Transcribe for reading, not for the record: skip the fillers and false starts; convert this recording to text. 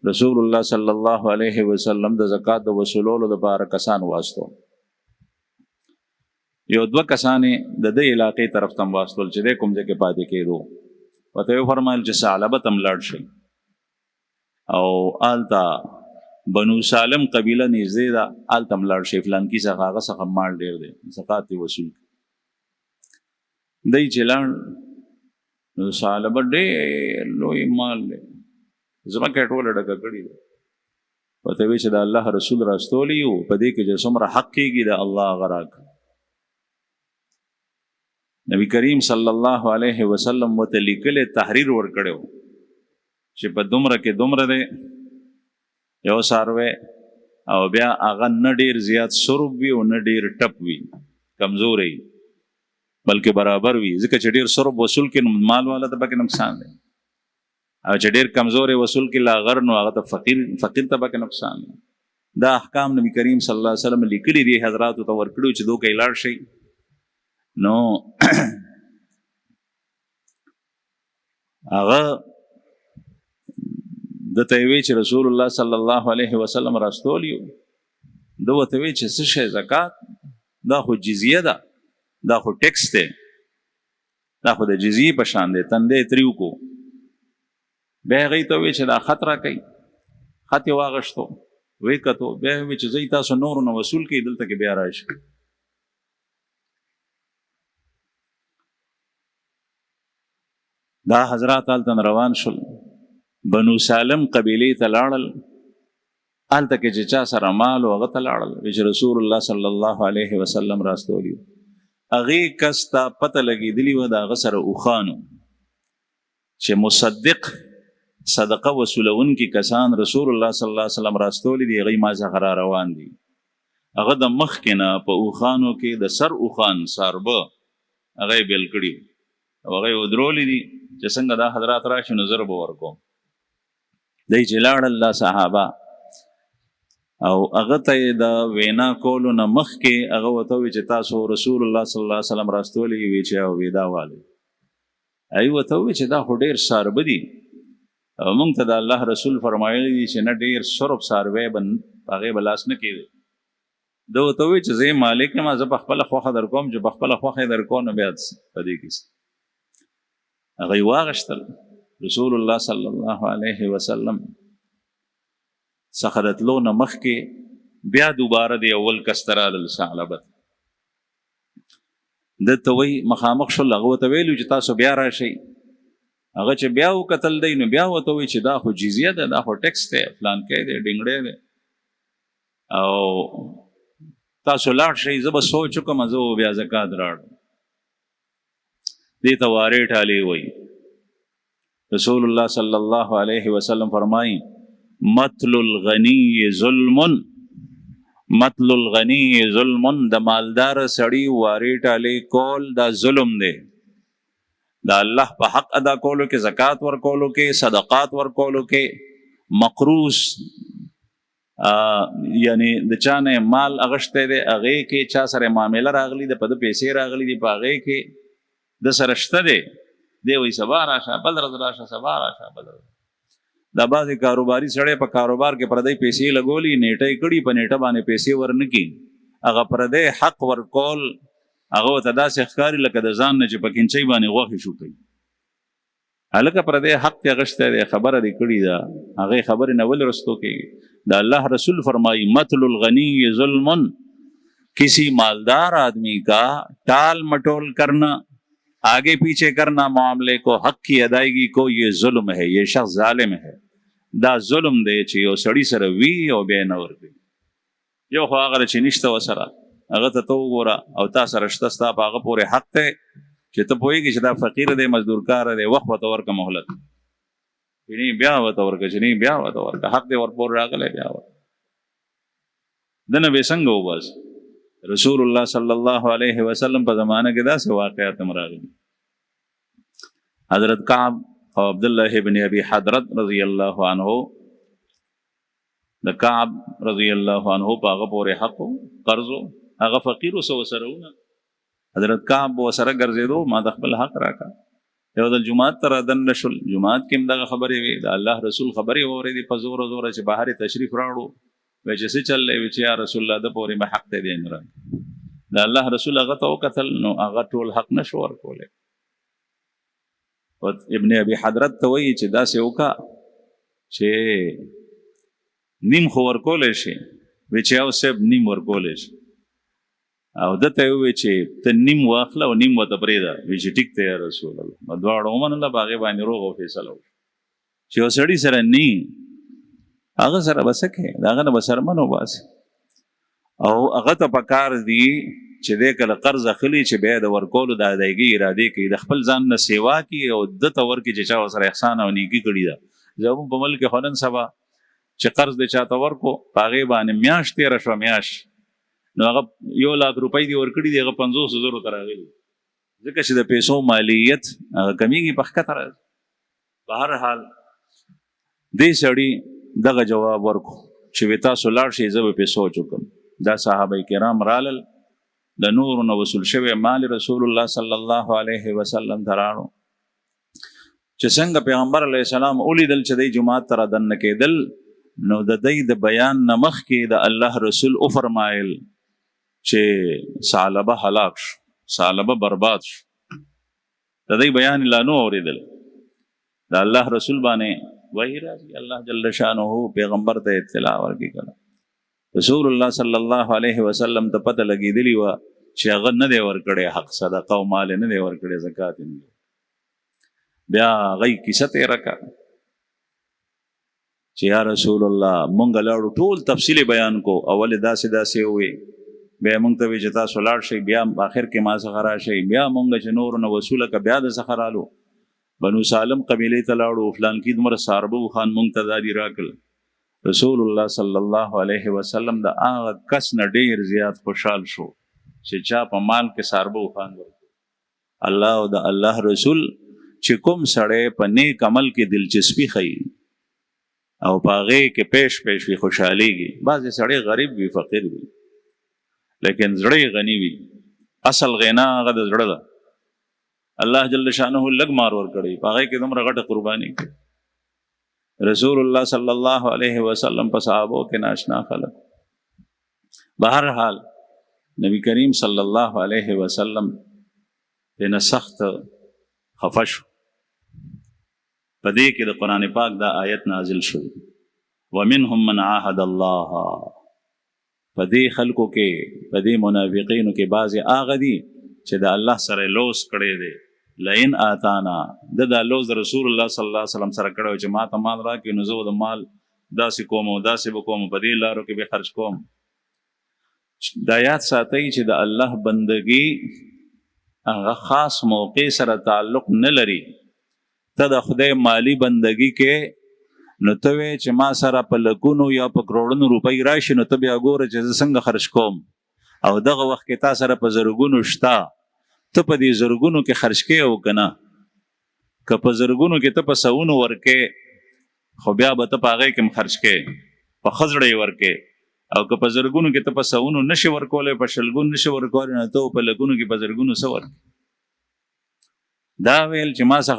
رسول الله صلی الله علیه وسلم د زکات د وصولولو لپاره کسان واستو. یو دوه کسانې د دې علاقې طرف ته واستول چې د کوم ځای کې پاتې کېدو. ورته یې وفرمایل چې ثعلبه ته لاړ شئ او هلته بنو سالم قبیله نږدې ده، هلته لاړ شئ، فلانکي څخه هغه څخه مال ډېر دی، زکات یې وصول. دی چې لاړ نو ثعلبه ډېر لوی مال دی، ځمکه یې ټوله ډکه کړې ده. ورته وایي چې د الله رسول راستولی یو، په دې کې چې څومره حق کېږي د الله هغه راکړه. نبی کریم صلی الله علیه وسلم ورته لیکلی تحریر ورکړی و چې په دومره کې دومره دی، یو څاروی، او بیا هغه نه ډېر زیات سرب وي او نه ډېر ټپ وي، کمزوری بلکې برابر وي، ځکه چې ډېر سرب وصول کړي نو مال والا ته پکې نقصان دی، او چې ډېر کمزوری وصول کړي لاغر نو هغه ته فقیر ته پکې نقصان دی. دا احکام نبی کریم صلی الله علیه وسلم لیکلي دي، حضراتو ته ورکړي چې دوی لاړ شي. نو هغه دته وی چې رسول الله صلی الله علیه وسلم راستولیو. ده ورته وی چې څه شی زکات؟ دا خو جزیه ده، دا خو ټیکس دی، دا خو د جزیې په شان دی، تندی تریو کو. بیا هغې ته وی چې دا خط راکوي، خط یې واغشتو، وی کتو، بیا وی چې زه تاسو نورو نه وصول کړئ، دلته کې بیا راشي. دا حضرات هلته روان شول، بنو سالم قبیلې ته لاړل، هلته کې چې چا سره مال و هغه ته لاړل، چې رسول الله صلی الله علیه وسلم راستولی و. هغې کس ته پته لګېدلې وه د هغه سره اوښانو چې مصدق صدقه وصولونکي کسان رسول الله صلی الله علیه وسلم راستولی دي، هغې ما څخه را روان دي. هغه د مخکې نه په اوښانو کې د سر اوښان ساربه هغه یې بیل کړي او هغه یې ودرولی دي چې څنګه دا حضرات راشي نو زه به ورکوم. دی چې لاړل دا صحابه او هغه ته یې د وینا کولو نه مخکې هغه ورته وویل چې تاسو رسول الله صلی الله علیه وسلم راستولی وي چې او ودا والی. هغې ورته وویل چې دا خو ډېر ساربه دي او موږ ته د الله رسول فرمایلی دي چې نه ډېر سرب ساروی به هغې به لاس نه کېدی. ده ورته وویل چې زه یې مالک یم، زه په خپله خوښه در کوم، چې په خپله خوښه یې در کوم نو بیا په دې کې هغه یې واغشتل. رسول الله صلی الله علیه وسلم څخه د تلو نه مخکې بیا دوباره د اول کس ته رالل ثعلبه. ده ته وایي مخامخ شول، هغه ورته ویلي چې تاسو بیا راشئ. هغه چې بیا وکتل دی نو بیا ورته وایي چې دا خو جزیه ده، دا خو ټیکس دی، فلانکی دی، ډنګړی دی، او تاسو لاړ شئ، زه به سوچ وکړم، زه به بیا زکات راوړم. دې ته وارې ټالې وایي. رسول الله صلی الله علیه وسلم فرمایي مطل الغنی ظلم، مطل الغنی ظلم، د مالدار سړي وارې ټالې کول دا ظلم دی. د الله په حق ادا کولو کې، زکات ورکولو کې، صدقات ورکولو کې، مقروض یعنی د چا نه مال اغشتی دی، هغې کې چا سره معامله راغلی ده، په ده پیسې راغلی دي، په هغې کې د سره شته دی، دی وایي سبا راشه، بل ورځ راشه، سبا راشه، بل ورځ. دا بعضې کاروباري سړی په کاروبار کې پردی پیسې لګولي، نیټه یې کړي، په نیټه باندې پیسې ورنه کړي، هغه پردی حق ورکول هغه ورته داسې ښکاري لکه د ځان نه چې په کینچۍ باندې غوښې شوټوي. هلکه پردی حق یې اغشتی دی، خبره دې کړې ده، هغې خبرې نه ولې رستو کېږي؟ د الله رسول فرمائی مطل الغنی ظلم، کسی مالدار آدمی کا ٹال مٹول کرنا، آگے پیچھے کرنا معاملے کو، حق کی ادائیگی کو، یہ ظلم ہے، یہ شخص ظالم ہے. دا ظلم دی چې یو سړي سره وي او بیا نه ورکوي. یو خو هغه چې نشته ورسره هغه ته وګوره او تا سره شته، ستا په هغه پورې حق دی چې ته پوهېږي چې دا فقیر دی، مزدور کاره دی، وخت ورته ورکړه، مهلت چې نه بیا ورته ورکړه، چې نه بیا ورته ورکړه، حق دی ورپورې راغلی بیا ورکړه. ده نه به څنګه وباسي؟ رسول الله صلی الله علیه وسلم په زمانه کې داسې واقعات هم راغلي. حضرت کعب او عبدالله ابن ابي حضرت رضی الله عنه، د کعب رضی الله عنه په هغه پورې حق قرض، هغه فقیر سو سره ونه، حضرت کعب و سره ګرځېدو، ما د خپل حق راکړه. یو د جمعات ته رادننه شول، جمعات کې هم دغه خبرې وې، د الله رسول خبرې واورېدې په زوره زوره چې بهر تشریف راوړو. وایي چې څه چل دی؟ وایي چې یا رسول الله د پورې به حق دی دی عمران. د الله رسول هغه ته وکتل نو هغه ټول حق نه شو ورکولی. ابن ابي حضرت ته وایي چې داسې وکړه چې نیم خو ورکولی شي. وایي چې یو صاحب نیم ورکولی شي، او دته یې ووایي چې ته نیم واخله او نیم ورته پرېږده. وایي چې ټیک دی یا رسول الله. نو دواړه ومنله، په هغې باندې روغ او فیصله وشوه چې یو سړي سره نی هغه سره به څه کوې؟ د هغه نه به سرمن وباسي. او هغه ته پکار دي چې دی کله قرض اخلي چې بیا د ورکولو د ادایګي ارادې کوي، د خپل ځان نه سیوا کوي او ده ته ورکړي چې چا ورسره احسان او نیکي کړي ده. زموږ په ملک کې خو نن سبا چې قرض د چاته ورکو په هغې باندې میاشت تېره شوه، میاشت نو هغه 1,00,000 روپۍ دې ورکړي دي، هغه 50,000 ته راغلي، ځکه چې د پیسو مالیت هغه کمیږي، په ښکته راځي. په هر حال دې سړي دغه جواب ورکو چې وې تاسو لاړ شئ، زه به پې سوچ وکړم. دا صحابه کرام رالل، د نور نه وصول شوی مال رسول الله صلی الله علیه وسلم ته راړو چې څنګه پیغمبر علیه السلام ولیدل چې دی جماعت ته رادننه کېدل، نو د دی د بیان نه مخکې د الله رسول وفرمایل چې ثعلبه هلاک شو، ثعلبه برباد شو. د دی بیان لا نو اورېدل، د الله رسول باندې وحی راځي، الله جل شانه پیغمبر ته اطلاع ورکړي. کله رسول الله صلی الله علیه وسلم ته پته لګېدلې وه چې هغه نه دی ورکړی حق، صدقه او مال نه دی ورکړی، زکات یې نه دی. بیا هغوی کیسه تېره کړه چې یا رسول الله مونږ لاړو، ټول تفصیل بیان کو، اول داسې داسې ووې، بیا مونږ ته وایي چې تاسو لاړ شئ، بیا آخر کې ما څخه راشئ، بیا مونږ چې نور نه وصوله که بیا د څخه رالو، بنو سالم قبیلې ته لاړو، فلانکي دومره ساربو خان مونږ ته دا دي راکړل. رسول الله صلی الله علیه وسلم د هغه کس نه ډېر زیات خوشحال شو چې چا په مال کې ساربو خان ورکړو. الله او د الله رسول چې کوم سړی په نیک عمل کې دلچسپي ښیي او په هغې کې پیش وي، خوشحالیږي. بعضې سړی غریب وي، فقیر وي، لیکن زړه یې غني وي. اصل غنا هغه د زړه ده. الله جل شانه لږ مار ورکړی، په هغې کې دومره غټه قرباني کوي. رسول الله صلی الله علیه وسلم په صحابو کې ناشنا خلک. بهر حال نبی کریم صلی الله علیه وسلم دینه سخت خفه شو. په دې کې د قرآن پاک دا آیت نازل شو، ومنهم من عاهد الله. په دې خلکو کې، په دې منافقینو کې بعضې هغه دي چې د الله سره لوس کړی دی. لئن آتانا، د لوز رسول الله صلی الله علیه وسلم سره کړی چې ما ته مال راکړي نو زه د مال داسې کوم او داسې به کوم، په دې لارو کې به خرج کوم. دا یاد ساتئ چې د الله بندګي هغه خاص موقع سره تعلق نه لري. ته د خدای مالی بندګي کې نو ته وایې چې ما سره په لکونو یا په کروڑونو روپۍ راشي، نو ته بیا ګوره چې زه څنګه خرج کوم، او دغه وخت کې تا سره په زرګونو شته، ته په دې زرګونو کې خرج کې او که نه. که په زرګونو کې ته په سوونو ورکې، خو بیا به ته په هغې کې هم خرج کې، په ښه زړه یې ورکې. او که په زرګونو کې ته په سوونو نشي ورکولی، په شلګونو نشي ورکولی، نو ته په لکونو کې په زرګونو څه ورکې. دا ویل چې ما څخه